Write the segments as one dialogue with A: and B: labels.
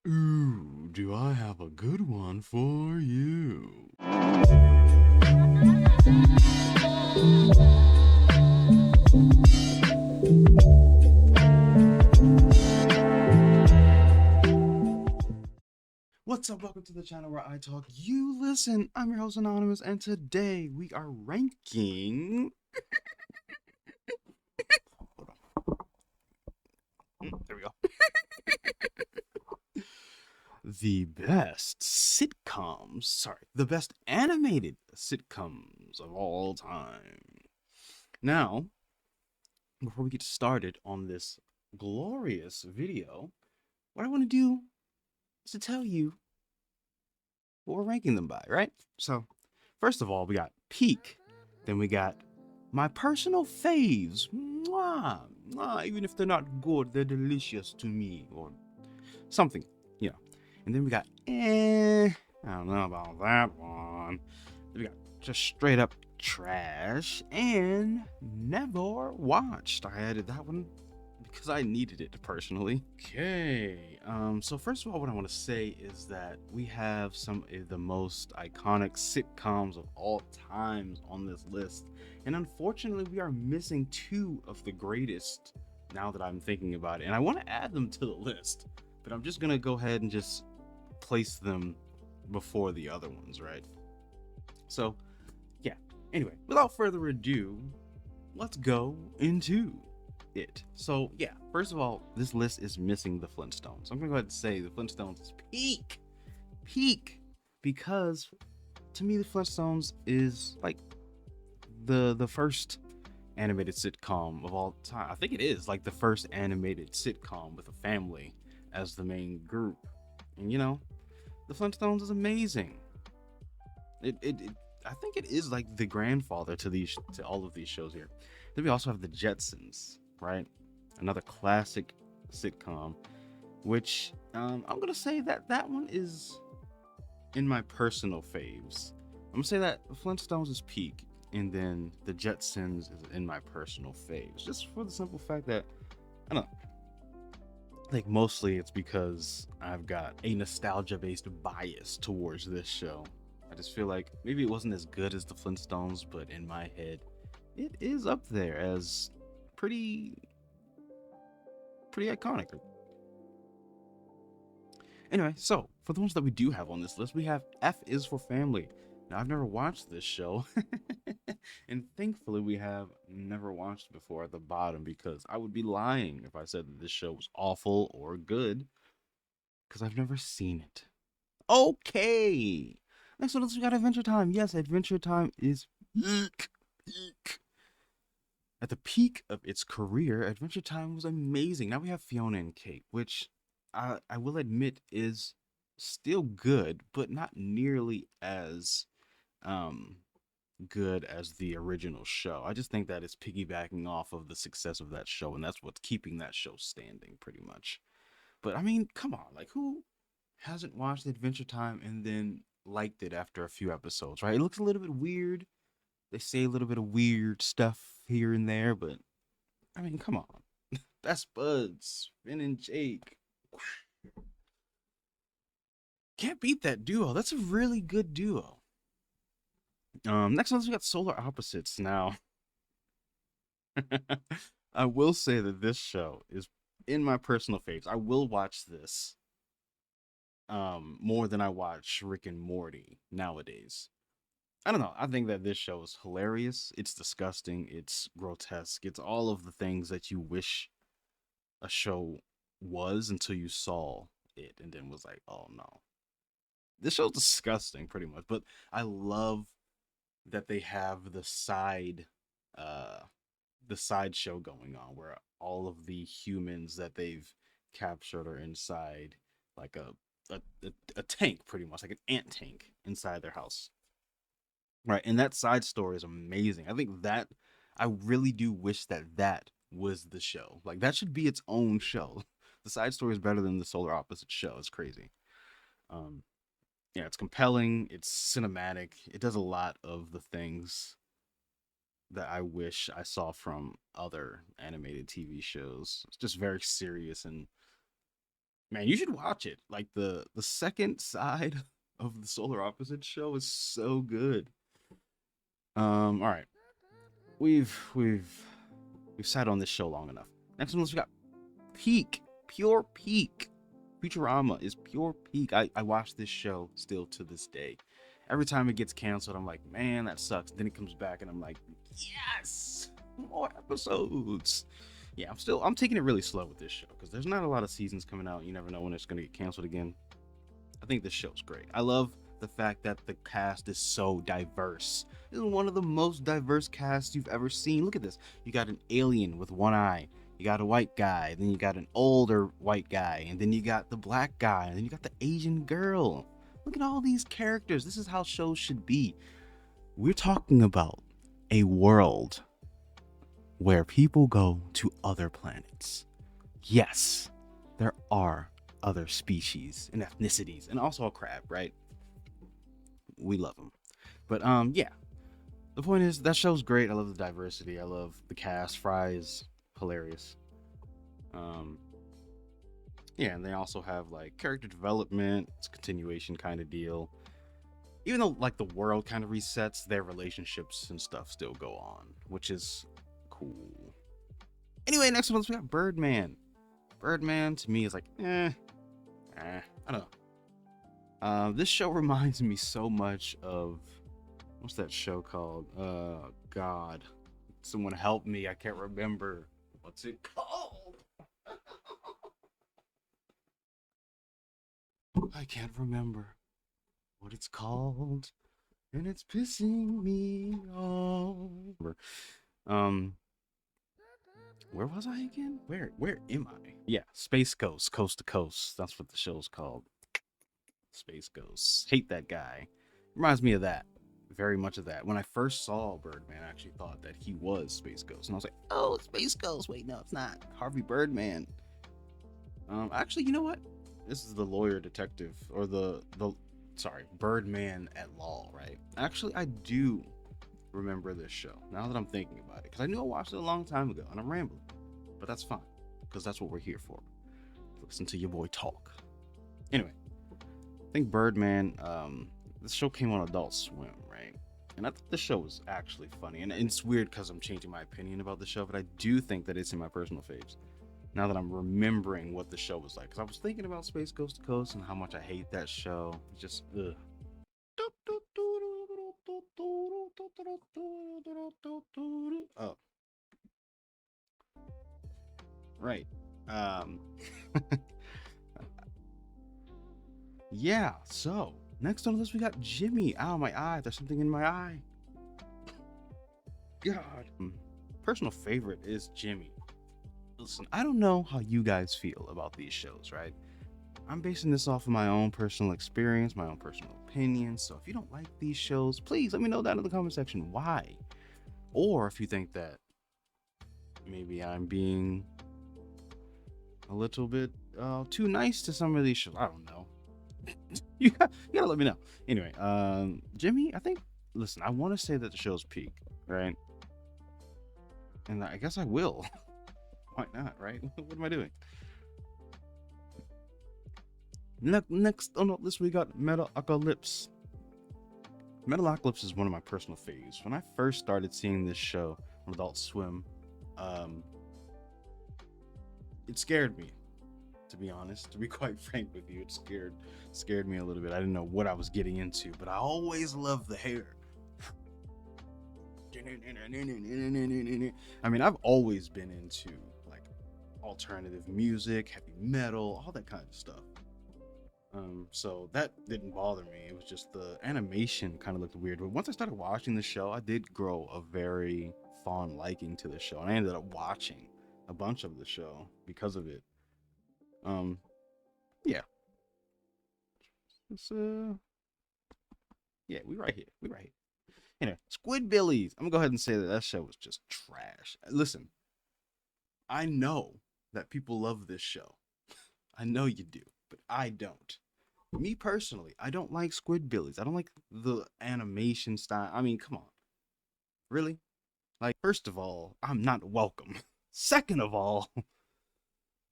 A: Ooh, do I have a good one for you? What's up? Welcome to the channel where I talk, you listen. I'm your host, Anonymous, and today we are ranking. There we go. The best sitcoms. Sorry, the best animated sitcoms of all time. Now, before we get started on this glorious video, what I want to do is to tell you what we're ranking them by, right? So, first of all, we got peak. Then we got my personal faves. Mwah, mwah. Even if they're not good, they're delicious to me, or something, you know. And then we got I don't know about that one. Then we got just straight up trash and never watched. I added that one because I needed it personally. Okay, so first of all, what I want to say is that we have some of the most iconic sitcoms of all times on this list, and unfortunately, we are missing two of the greatest now that I'm thinking about it, and I want to add them to the list, but I'm just gonna go ahead and just place them before the other ones, right? So, yeah, anyway, without further ado, let's go into it. So yeah, first of all, this list is missing the Flintstones. I'm gonna go ahead and say the Flintstones is peak, because to me the Flintstones is like the first animated sitcom of all time. I think it is like the first animated sitcom with a family as the main group, and you know, the Flintstones is amazing. It I think it is like the grandfather to all of these shows here. Then we also have the Jetsons, right? Another classic sitcom, which I'm gonna say that that one is in my personal faves. I'm gonna say that Flintstones is peak, and then the Jetsons is in my personal faves, just for the simple fact that I don't know. Like mostly it's because I've got a nostalgia-based bias towards this show. I just feel like maybe it wasn't as good as the Flintstones, but in my head, it is up there as pretty pretty iconic. Anyway, so for the ones that we do have on this list, we have F is for Family. Now I've never watched this show, and thankfully we have never watched before at the bottom, because I would be lying if I said that this show was awful or good, because I've never seen it. Okay. Next one, we got Adventure Time. Yes, Adventure Time is peak. At the peak of its career, Adventure Time was amazing. Now we have Fiona and Kate, which I will admit is still good, but not nearly as um good as the original show. I just think that it's piggybacking off of the success of that show, and that's what's keeping that show standing pretty much. But I mean, come on, like who hasn't watched Adventure Time and then liked it after a few episodes, right? It looks a little bit weird. They say a little bit of weird stuff here and there, but I mean, come on. That's Buds, Finn and Jake. Can't beat that duo. That's a really good duo. Next one we got Solar Opposites. Now, I will say that this show is in my personal faves. I will watch this more than I watch Rick and Morty nowadays. I don't know. I think that this show is hilarious. It's disgusting. It's grotesque. It's all of the things that you wish a show was until you saw it and then was like, oh no. This show's disgusting pretty much. But I love that they have uh the side show going on where all of the humans that they've captured are inside like a tank, pretty much like an ant tank inside their house. Right, and that side story is amazing. I think that I really do wish that that was the show. Like that should be its own show. The side story is better than the Solar Opposite show. It's crazy. Um, yeah, it's compelling. It's cinematic. It does a lot of the things that I wish I saw from other animated TV shows. It's just very serious and Man, you should watch it. Like the second side of the Solar Opposites show is so good. All right, we've sat on this show long enough. Next one, we got Peak, pure Peak. Futurama is pure Peak. I watch this show still to this day. Every time it gets canceled, I'm like, man, that sucks. Then it comes back, and I'm like, yes, more episodes. Yeah, I'm taking it really slow with this show because there's not a lot of seasons coming out. You never know when it's gonna get canceled again. I think this show's great. I love the fact that the cast is so diverse. This is one of the most diverse casts you've ever seen. Look at this. You got an alien with one eye. You got a white guy. Then you got an older white guy. And then you got the black guy. And then you got the Asian girl. Look at all these characters. This is how shows should be. We're talking about a world where people go to other planets. Yes, there are other species and ethnicities, and also a crab, right? We love them. But yeah. The point is that show's great. I love the diversity. I love the cast. Fry is hilarious. Um, yeah, and they also have like character development. It's a continuation kind of deal. Even though like the world kind of resets, their relationships and stuff still go on, which is cool. Anyway, next one we got Birdman. Birdman to me is like, I don't know. This show reminds me so much of what's that show called? God, someone help me! I can't remember. What's it called? I can't remember what it's called, and it's pissing me off. Um, where was I again? Where am I? Yeah, Space Ghost, Coast to Coast. That's what the show's called. Space Ghost. Hate that guy. Reminds me of that. Very much of that. When I first saw Birdman, I actually thought that he was Space Ghost, and I was like, "Oh, it's Space Ghost." Wait, no, it's not. Harvey Birdman. Actually, you know what? This is the lawyer detective, or sorry, Birdman at law, right? Actually, I do remember this show now that I'm thinking about it, because I knew I watched it a long time ago, and I'm rambling, but that's fine, because that's what we're here for. Listen to your boy talk. Anyway, I think Birdman. This show came on Adult Swim, right? And I thought the show was actually funny, and it's weird because I'm changing my opinion about the show, but I do think that it's in my personal faves. Now that I'm remembering what the show was like, because I was thinking about Space Coast to Coast and how much I hate that show. It's just ugh. Oh, right. Um, yeah. So next on the list we got Jimmy. Ow, my eye. There's something in my eye. God. Personal favorite is Jimmy. Listen, I don't know how you guys feel about these shows, right? I'm basing this off of my own personal experience, my own personal opinion. So if you don't like these shows, please let me know down in the comment section why. Or if you think that maybe I'm being a little bit too nice to some of these shows. I don't know. You gotta let me know. Anyway, Jimmy, I think, listen, I want to say that the show's peak, right? And I guess I will. Why not, right? What am I doing? Next on the list, we got Metalocalypse. Metalocalypse is one of my personal faves. When I first started seeing this show on Adult Swim, it scared me, to be honest. To be quite frank with you, it scared me a little bit. I didn't know what I was getting into, but I always loved the hair. I mean, I've always been into like alternative music, heavy metal, all that kind of stuff. So that didn't bother me. It was just the animation kind of looked weird. But once I started watching the show, I did grow a very fond liking to the show, and I ended up watching a bunch of the show because of it. Um, yeah, it's yeah, we right here, we right here. Anyway, Squidbillies. I'm gonna go ahead and say that that show was just trash. Listen, I know that people love this show. I know you do, but I don't. Me personally, I don't like Squidbillies. I don't like the animation style. I mean, come on. Really? Like, first of all, I'm not welcome. Second of all,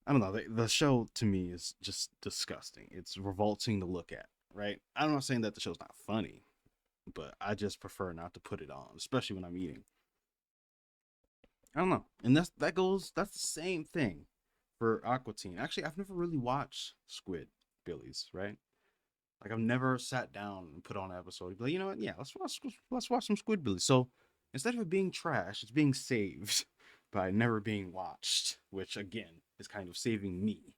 A: I don't know. The show to me is just disgusting. It's revolting to look at, right? I'm not saying that the show's not funny, but I just prefer not to put it on, especially when I'm eating. I don't know. And that's the same thing for Aqua Teen. Actually, I've never really watched Squid Billies, right? Like I've never sat down and put on an episode. Be like, you know what? Yeah, let's watch some Squidbillies. So instead of it being trash, it's being saved by never being watched, which again is kind of saving me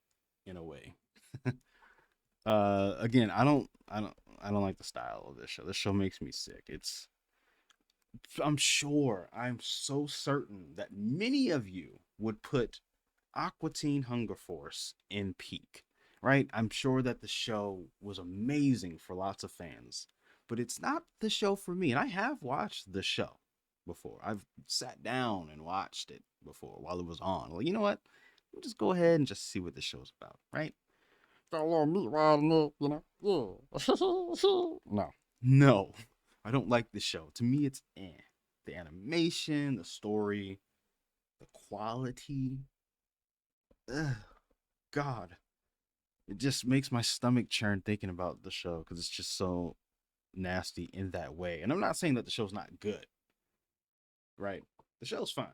A: in a way. Again, I don't like the style of this show. This show makes me sick. I'm so certain that many of you would put Aqua Teen Hunger Force in peak, right? I'm sure that the show was amazing for lots of fans, but it's not the show for me. And I have watched the show before. I've sat down and watched it before while it was on. Well, you know what? We'll just go ahead and just see what the show's about, right? Got a little meat riding it, you know? Yeah. No. No. I don't like the show. To me, it's eh. The animation, the story, the quality. Ugh, God, it just makes my stomach churn thinking about the show because it's just so nasty in that way. And I'm not saying that the show's not good, right? The show's fine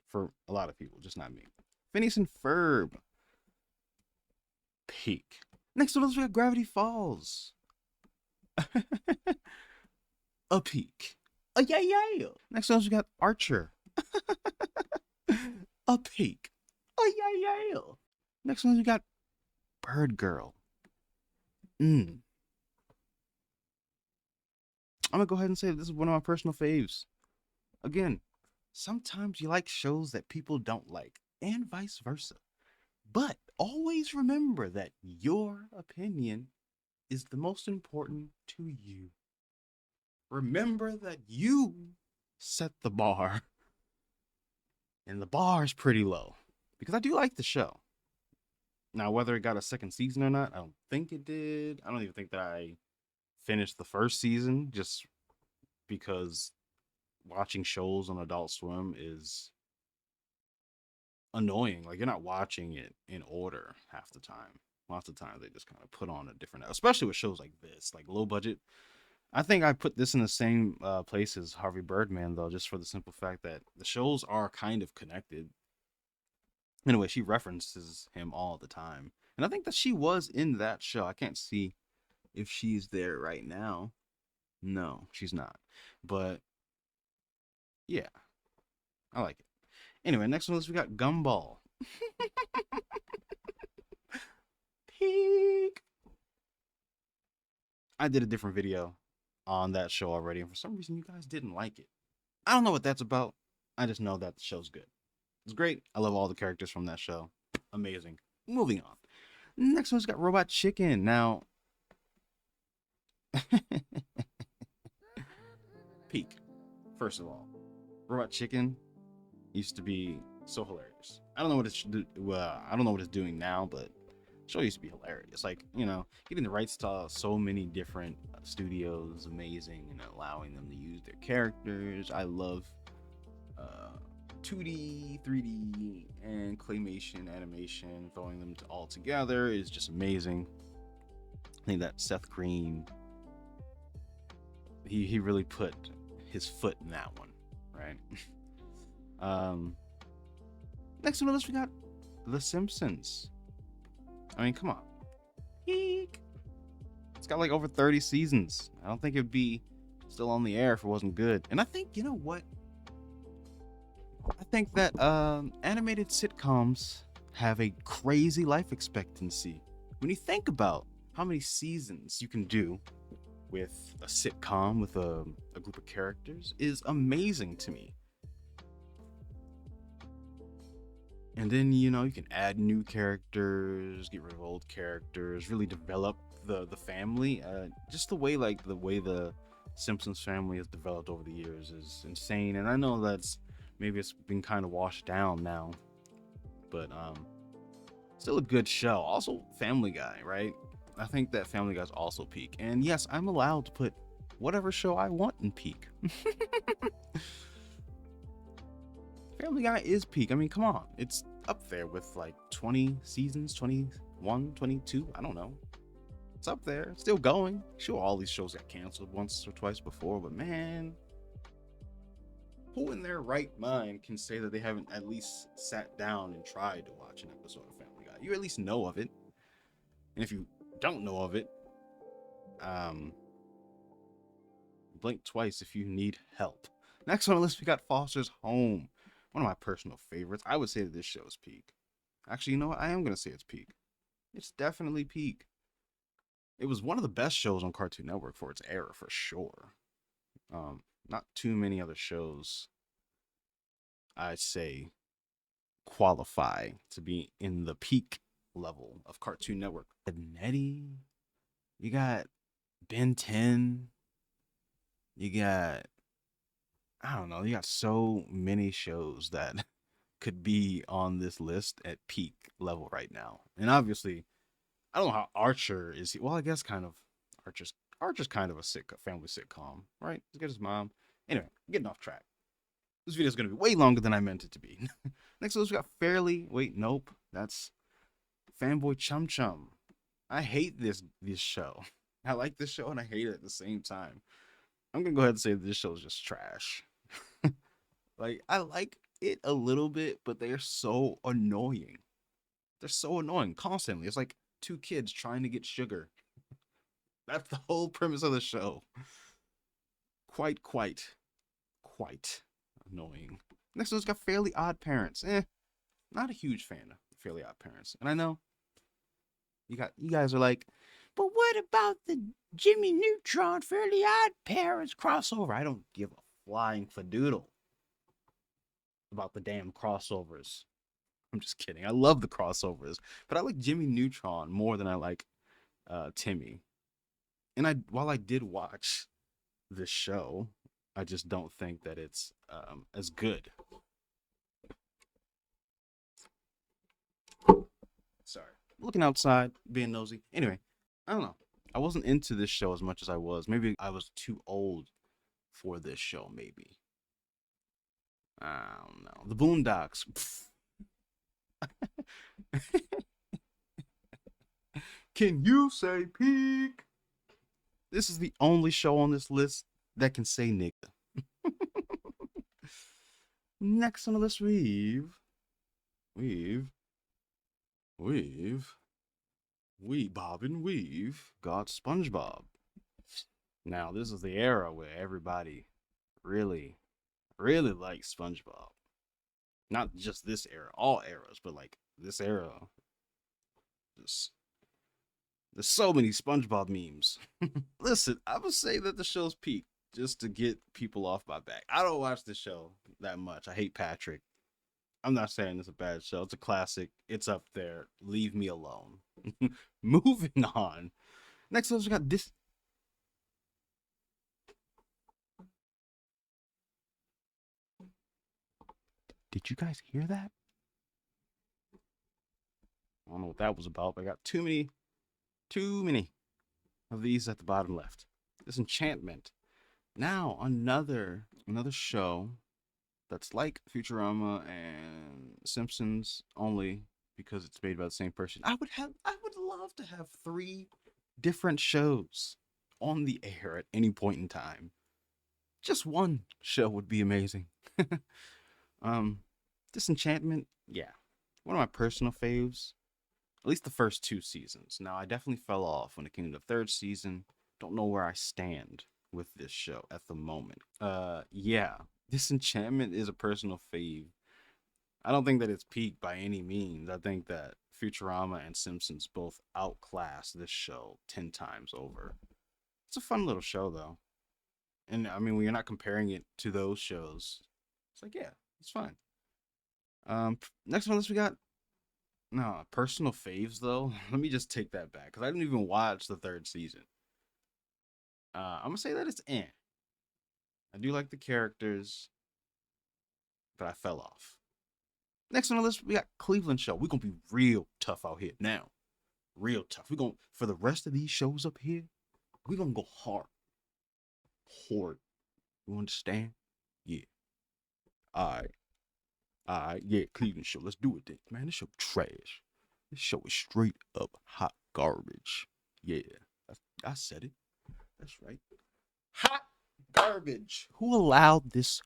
A: for a lot of people, just not me. Phineas and Ferb, peak. Next to those, we got Gravity Falls, a peak. A yeah yeah. Next to those, we got Archer, a peak. A yeah yeah. Next one, we got Bird Girl. I'm gonna go ahead and say this is one of my personal faves. Again, sometimes you like shows that people don't like, and vice versa. But always remember that your opinion is the most important to you. Remember that you set the bar, and the bar is pretty low. Because I do like the show. Now, whether it got a second season or not, I don't think it did. I don't even think that I finished the first season just because watching shows on Adult Swim is annoying. Like you're not watching it in order half the time. Lots of times they just kind of put on a different, especially with shows like this, like low budget. I think I put this in the same place as Harvey Birdman though, just for the simple fact that the shows are kind of connected. Anyway, she references him all the time, and I think that she was in that show. I can't see if she's there right now. No, she's not. But yeah, I like it. Anyway, next one is we got Gumball. Peak. I did a different video on that show already, and for some reason you guys didn't like it. I don't know what that's about. I just know that the show's good. It's great. I love all the characters from that show. Amazing. Moving on. Next one's got Robot Chicken. Now, peak. First of all, Robot Chicken used to be so hilarious. I don't know what I don't know what it's doing now, but the show used to be hilarious. Like getting the rights to so many different studios, amazing, and allowing them to use their characters. I love 2D, 3D, and claymation animation. Throwing them all together is just amazing. I think that Seth Green, he really put his foot in that one, right? Next on the list we got The Simpsons. I mean, come on. Eek. It's got like over 30 seasons. I don't think it'd be still on the air if it wasn't good. And I think, you know what? I think that animated sitcoms have a crazy life expectancy. When you think about how many seasons you can do with a sitcom with a group of characters is amazing to me. And then you can add new characters, get rid of old characters, really develop the family. Just the way the Simpsons family has developed over the years is insane. And I know maybe it's been kind of washed down now, but still a good show. Also, Family Guy, right? I think that Family Guy's also peak. And yes, I'm allowed to put whatever show I want in peak. Family Guy is peak. I mean, come on. up there with like 20 seasons, 21, 22. I don't know. It's up there, still going. Sure, all these shows got canceled once or twice before, but man, who in their right mind can say that they haven't at least sat down and tried to watch an episode of Family Guy? You at least know of it. And if you don't know of it, um, blink twice if you need help. Next on the list, we got Foster's Home. One of my personal favorites. I would say that this show is peak. Actually, you know what? I am going to say it's peak. It's definitely peak. It was one of the best shows on Cartoon Network for its era, for sure. Not too many other shows, I'd say, qualify to be in the peak level of Cartoon Network. Nettie, you got Ben 10, you got, I don't know, you got so many shows that could be on this list at peak level right now. And obviously, I don't know how Archer is. Well, I guess kind of Archer's kind of a family sitcom, right? He's got his mom. Anyway, getting off track. This video is going to be way longer than I meant it to be. Next up, we got Fairly. Wait, nope. That's Fanboy Chum Chum. I hate this show. I like this show and I hate it at the same time. I'm going to go ahead and say this show is just trash. Like, I like it a little bit, but they're so annoying. They're so annoying constantly. It's like two kids trying to get sugar. That's the whole premise of the show. Quite annoying. Next one's got Fairly Odd Parents. Not a huge fan of Fairly Odd Parents. And I know you guys are like, but what about the Jimmy Neutron Fairly Odd Parents crossover? I don't give a flying fadoodle about the damn crossovers. I'm just kidding. I love the crossovers, but I like Jimmy Neutron more than I like Timmy. And while I did watch this show, I just don't think that it's as good. Sorry. Looking outside, being nosy. Anyway, I don't know. I wasn't into this show as much as I was. Maybe I was too old for this show, maybe. I don't know. The Boondocks. Can you say peak? This is the only show on this list that can say nigga. Next on the list, we bob and weave got SpongeBob. Now, this is the era where everybody really, really likes SpongeBob. Not just this era, all eras, but like this era. Just, there's so many SpongeBob memes. Listen, I would say that the show's peak just to get people off my back. I don't watch the show that much. I hate Patrick. I'm not saying it's a bad show. It's a classic. It's up there. Leave me alone. Moving on. Next up, we got this. Did you guys hear that? I don't know what that was about, but I got too many of these at the bottom left. Disenchantment. Now another show that's like Futurama and Simpsons, only because it's made by the same person. I would love to have 3 different shows on the air at any point in time. Just one show would be amazing. Disenchantment, yeah. One of my personal faves. At least the first 2 seasons. Now, I definitely fell off when it came to the 3rd season. Don't know where I stand with this show at the moment. Yeah. Disenchantment is a personal fave. I don't think that it's peaked by any means. I think that Futurama and Simpsons both outclass this show 10 times over. It's a fun little show, though. And, I mean, when you're not comparing it to those shows, it's like, yeah, it's fine. Next one, we got no personal faves though. Let me just take that back because I didn't even watch the 3rd season. I'm gonna say that it's I do like the characters, but I fell off. Next on the list, we got Cleveland Show. We're gonna be real tough out here now. Real tough. We're gonna for the rest of these shows up here, we're gonna go hard. You understand? Yeah. Alright. Yeah, Cleveland show. Let's do it then. Man, this show trash. This show is straight up hot garbage. Yeah, I said it. That's right. Hot garbage. Who allowed this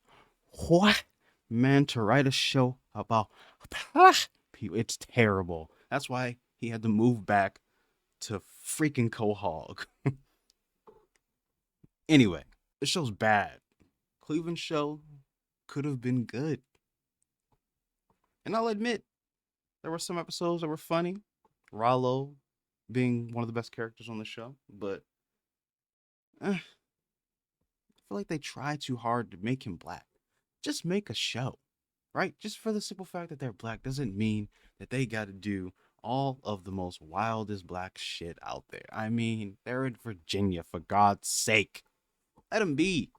A: what man to write a show about people? It's terrible. That's why he had to move back to freaking Quahog. Anyway, this show's bad. Cleveland show could have been good. And I'll admit, there were some episodes that were funny. Rollo being one of the best characters on the show, but I feel like they try too hard to make him black. Just make a show, right? Just for the simple fact that they're black doesn't mean that they got to do all of the most wildest black shit out there. I mean, they're in Virginia, for God's sake. Let them be.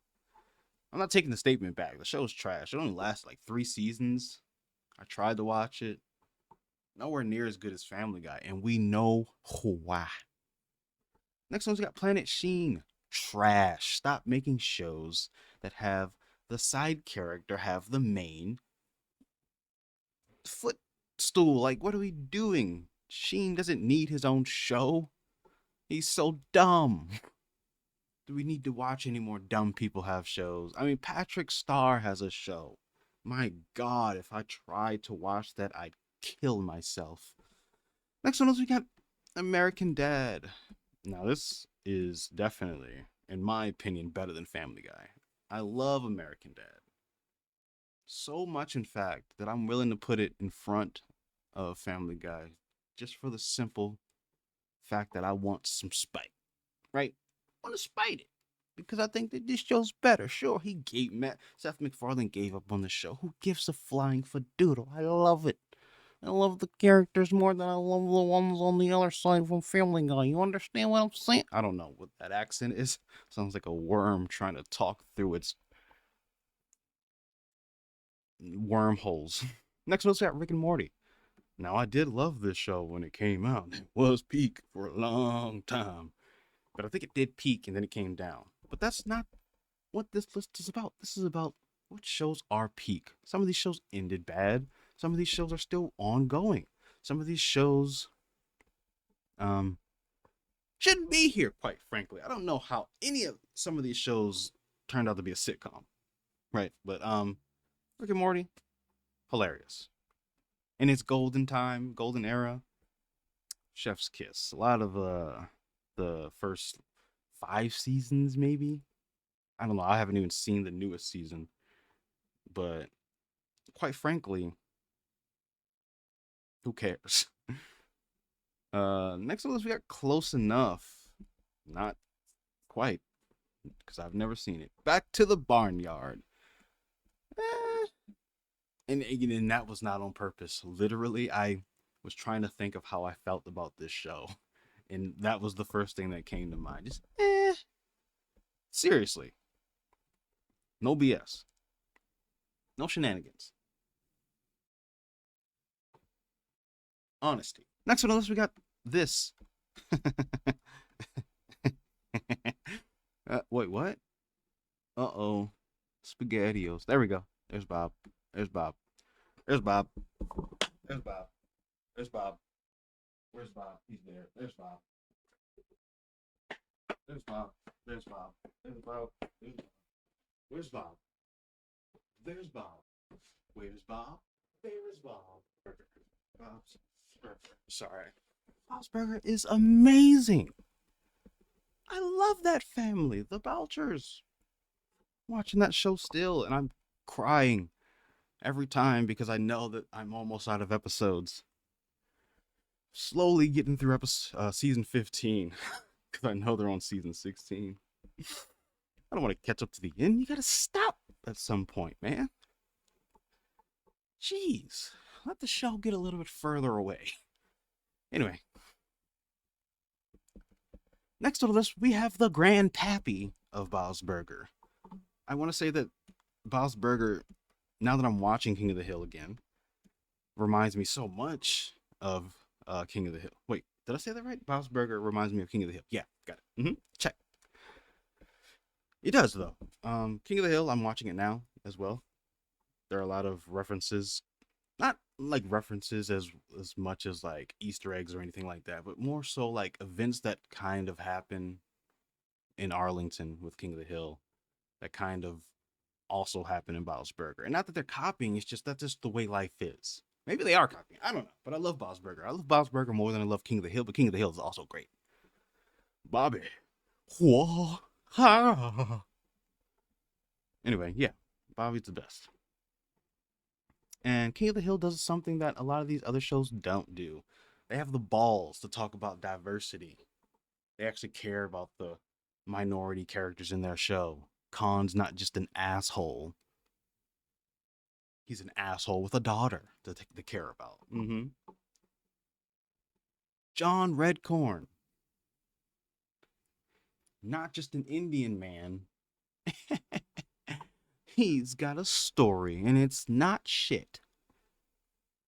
A: I'm not taking the statement back. The show's trash. It only lasted like 3 seasons. I tried to watch it. Nowhere near as good as Family Guy, and we know why. Next one's got Planet Sheen. Trash. Stop making shows that have the side character have the main footstool. Like, what are we doing? Sheen doesn't need his own show. He's so dumb. Do we need to watch any more dumb people have shows? I mean, Patrick Starr has a show. My God, if I tried to watch that, I'd kill myself. Next one is we got American Dad. Now, this is definitely, in my opinion, better than Family Guy. I love American Dad. So much, in fact, that I'm willing to put it in front of Family Guy just for the simple fact that I want some spite, right? I want to spite it because I think that this show's better. Sure, Seth MacFarlane gave up on the show. Who gives a flying fadoodle? I love it. I love the characters more than I love the ones on the other side from Family Guy. You understand what I'm saying? I don't know what that accent is. Sounds like a worm trying to talk through its wormholes. Next one's got Rick and Morty. Now, I did love this show when it came out. It was peak for a long time. But I think it did peak and then it came down. But that's not what this list is about. This is about what shows are peak. Some of these shows ended bad. Some of these shows are still ongoing. Some of these shows shouldn't be here, quite frankly. I don't know how some of these shows turned out to be a sitcom. Right. But Rick and Morty, hilarious. In its golden time, golden era, chef's kiss. A lot of the first 5 seasons, maybe. I don't know. I haven't even seen the newest season, but quite frankly, who cares? Next on this we got Close Enough. Not quite, because I've never seen it. Back to the Barnyard. And that was not on purpose. Literally, I was trying to think of how I felt about this show, and that was the first thing that came to mind. Just seriously, no BS, no shenanigans, honesty. Next on the list, we got this. Wait, what? Uh-oh. SpaghettiOs. There we go. There's Bob. There's Bob. There's Bob. There's Bob. There's Bob. Where's Bob? He's there. There's Bob. There's Bob. There's Bob. There's Bob. There's Bob. Where's Bob? There's Bob. Where's Bob? There's Bob. Bob's Burger. Sorry. Bob's Burger is amazing. I love that family, the Belchers. Watching that show still, and I'm crying every time because I know that I'm almost out of episodes. Slowly getting through season 15 because I know they're on season 16. I don't want to catch up to the end. You gotta stop at some point, man. Jeez, let the show get a little bit further away. Anyway, next on the list, we have the grandpappy of Bob's Burger. I want to say that Bob's Burger, now that I'm watching King of the Hill again, reminds me so much of King of the Hill. Wait, did I say that right? Bob's Burger reminds me of King of the Hill. Yeah, got it. Check. It does, though. King of the Hill, I'm watching it now as well. There are a lot of references not like references as much as like Easter eggs or anything like that, but more so like events that kind of happen in Arlington with King of the Hill that kind of also happen in Bob's Burger. And not that they're copying, it's just that's just the way life is. Maybe they are copying. I don't know. But I love Bob's Burger. I love Bob's Burger more than I love King of the Hill, but King of the Hill is also great. Bobby. Whoa. Ha. Anyway, yeah. Bobby's the best. And King of the Hill does something that a lot of these other shows don't do. They have the balls to talk about diversity. They actually care about the minority characters in their show. Khan's not just an asshole. He's an asshole with a daughter to care about. John Redcorn, not just an Indian man. He's got a story, and it's not shit.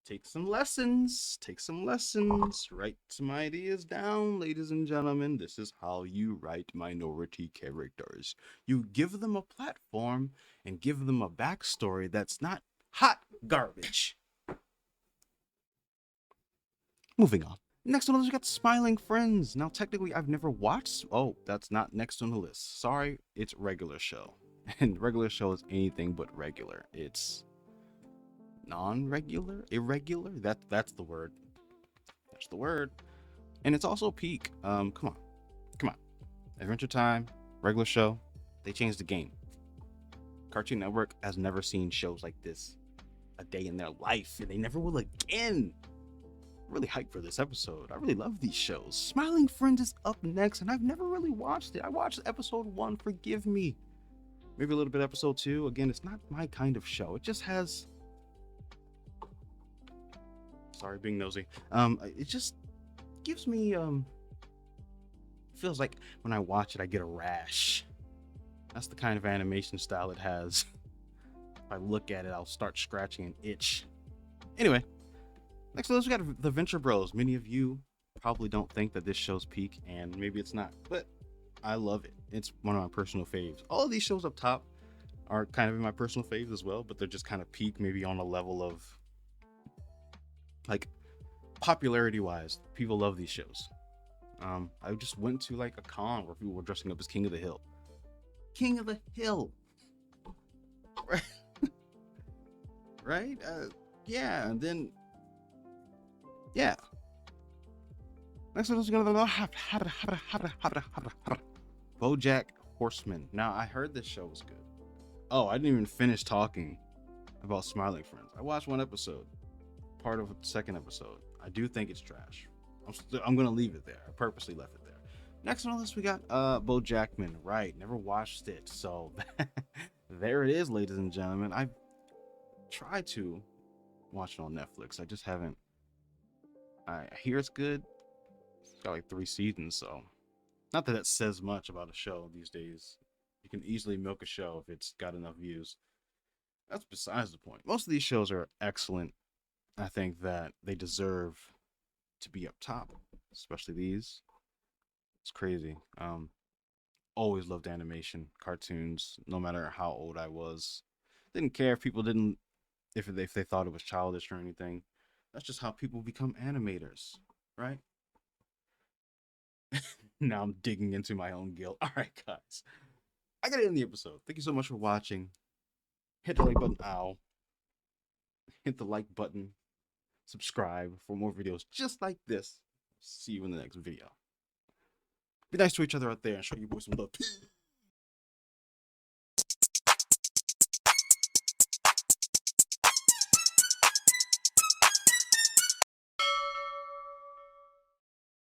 A: Take some lessons. Take some lessons. Write some ideas down, ladies and gentlemen. This is how you write minority characters. You give them a platform and give them a backstory that's not hot garbage. Moving on. Next on the list, we got Smiling Friends. Now, technically, I've never watched. Oh, that's not next on the list. Sorry, it's regular show. And regular show is anything but regular. It's non-regular, irregular. That's the word. That's the word. And it's also peak. Come on. Adventure Time, regular show. They changed the game. Cartoon Network has never seen shows like this a day in their life, and they never will again. Really hyped for this episode. I really love these shows. Smiling Friends is up next, and I've never really watched it. I watched episode 1, forgive me. Maybe a little bit episode 2. Again, it's not my kind of show. It just has... Sorry, being nosy. It just gives me, feels like when I watch it, I get a rash. That's the kind of animation style it has. If I look at it, I'll start scratching an itch. Anyway. Next on this, we got The Venture Bros. Many of you probably don't think that this show's peak, and maybe it's not, but I love it. It's one of my personal faves. All of these shows up top are kind of in my personal faves as well, but they're just kind of peak, maybe on a level of, like, popularity-wise. People love these shows. I just went to, like, a con where people were dressing up as King of the Hill. King of the Hill! Right? Yeah, and then... Yeah. Next one is going to BoJack Horseman. Now, I heard this show was good. Oh, I didn't even finish talking about Smiling Friends. I watched one episode, part of the second episode. I do think it's trash. I'm going to leave it there. I purposely left it there. Next on the list, we got BoJackman. Right, never watched it. So, there it is, ladies and gentlemen. I've tried to watch it on Netflix. I just haven't. I hear it's good. It's got like 3 seasons, so not that says much about a show these days. You can easily milk a show if it's got enough views. That's besides the point. Most of these shows are excellent. I think that they deserve to be up top, especially these. It's crazy. Always loved animation, cartoons, no matter how old I was. Didn't care if people didn't, if they thought it was childish or anything. That's just how people become animators, right? Now I'm digging into my own guilt. All right, guys. I got to end the episode. Thank you so much for watching. Hit the like button. Ow. Hit the like button. Subscribe for more videos just like this. See you in the next video. Be nice to each other out there and show your boys some love. Peace.